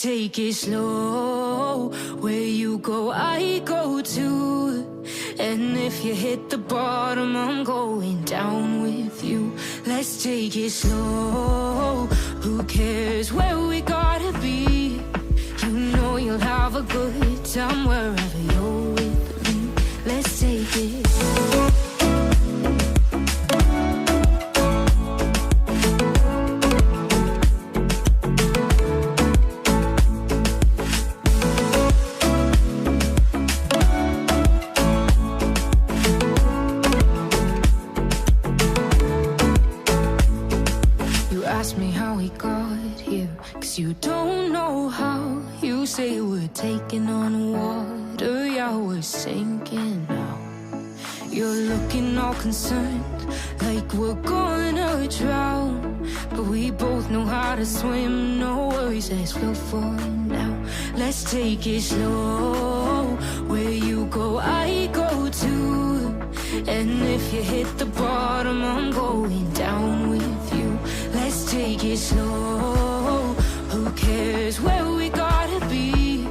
take it slow. Where you go, I go too. And if you hit the bottom, I'm going down with you. Let's take it slow. Who cares where we gotta be? You know you'll have a good time wherever you're with me. Let's take it slow. Ask me how we got here, 'cause you don't know how. You say we're taking on water, yeah, we're sinking now. You're looking all concerned, like we're gonna drown. But we both know how to swim, no worries, let's float for now. Let's take it slow. Where you go, I go too. And if you hit the bottom, I'm going down with you. Let's take it slow. Who cares where we gotta be?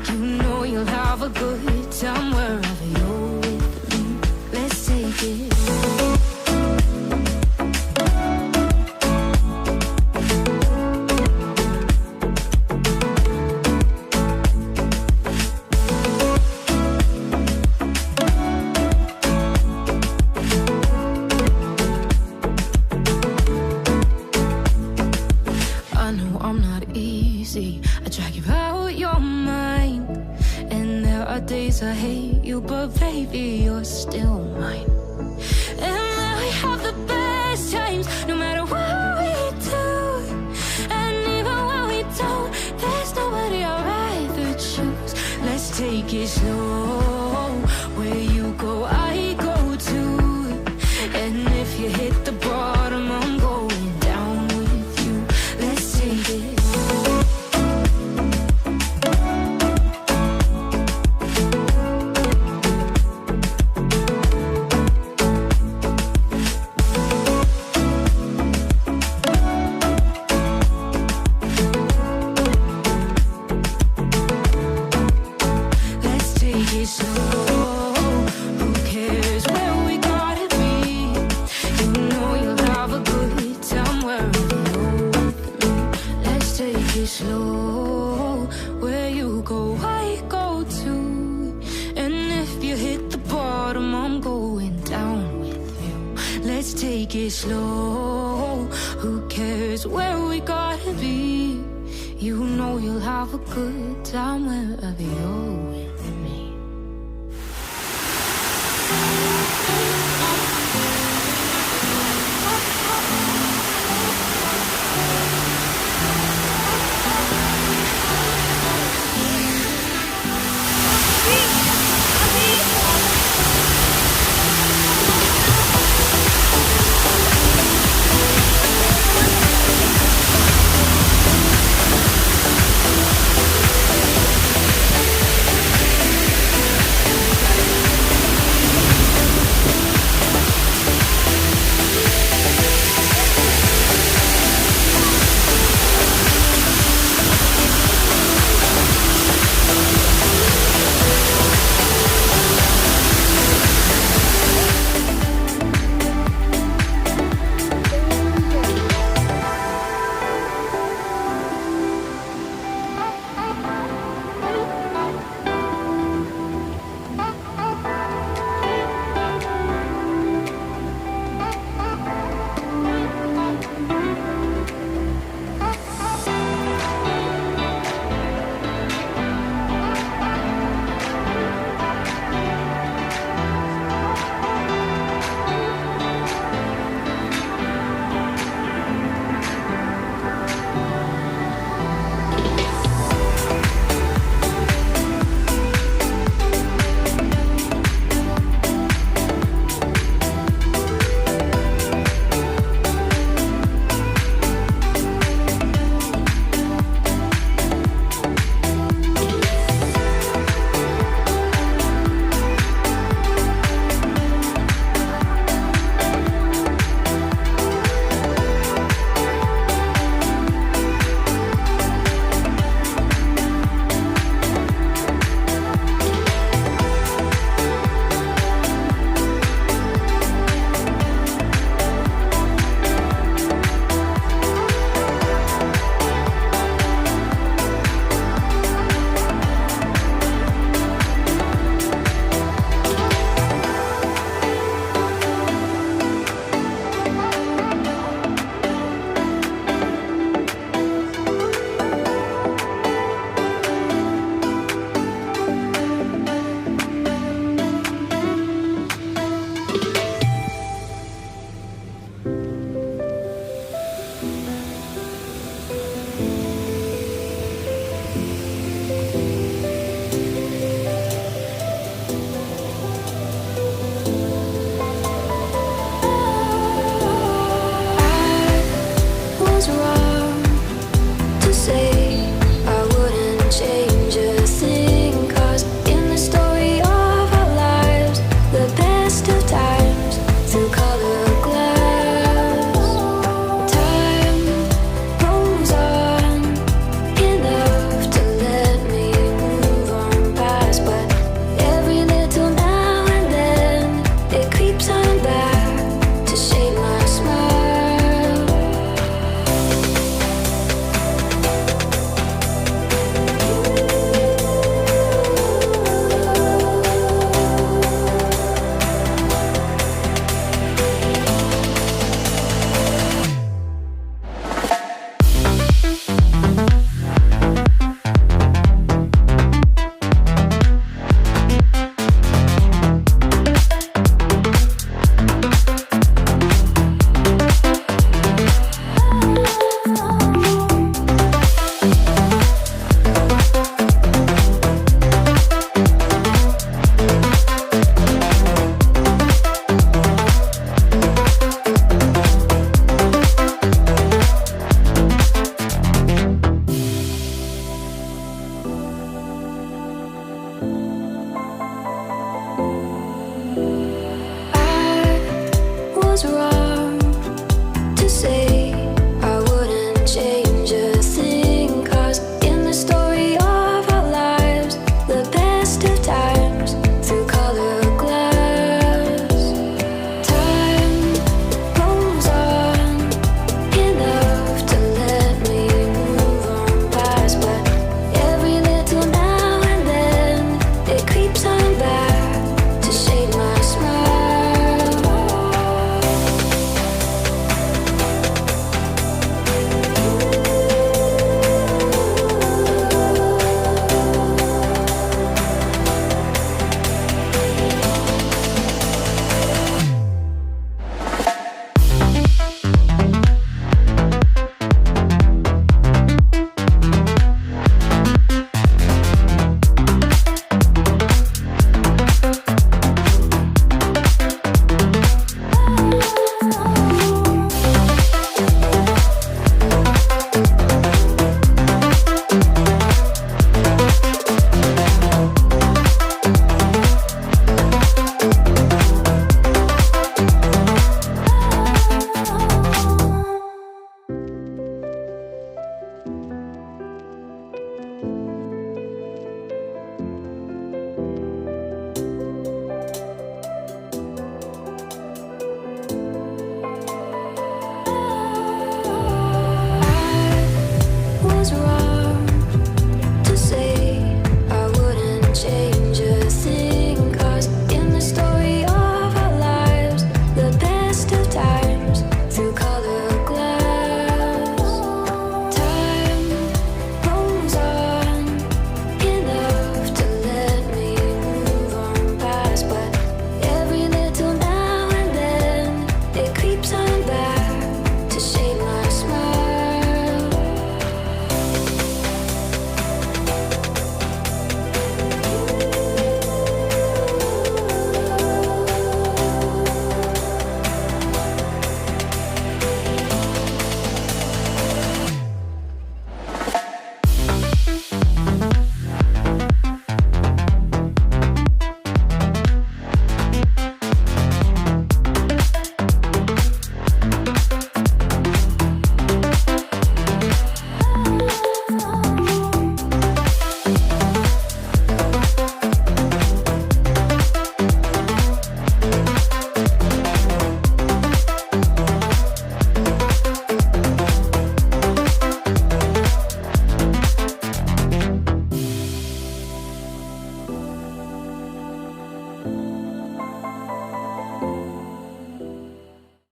You know you'll have a good time wherever you're with me. Let's take it slow. I drag you out your mind, and there are days I hate you, but baby, you're still mine. And we have the best times, no matter what we do. And even when we don't, there's nobody I'd rather choose. Let's take it slow. Where you go, I go too. And if you hit the bottom, I'm going down with you. Let's take it slow. Slow, where you go, I go too. And if you hit the bottom, I'm going down with you. Let's take it slow. Who cares where we gotta be? You know you'll have a good time wherever you're with.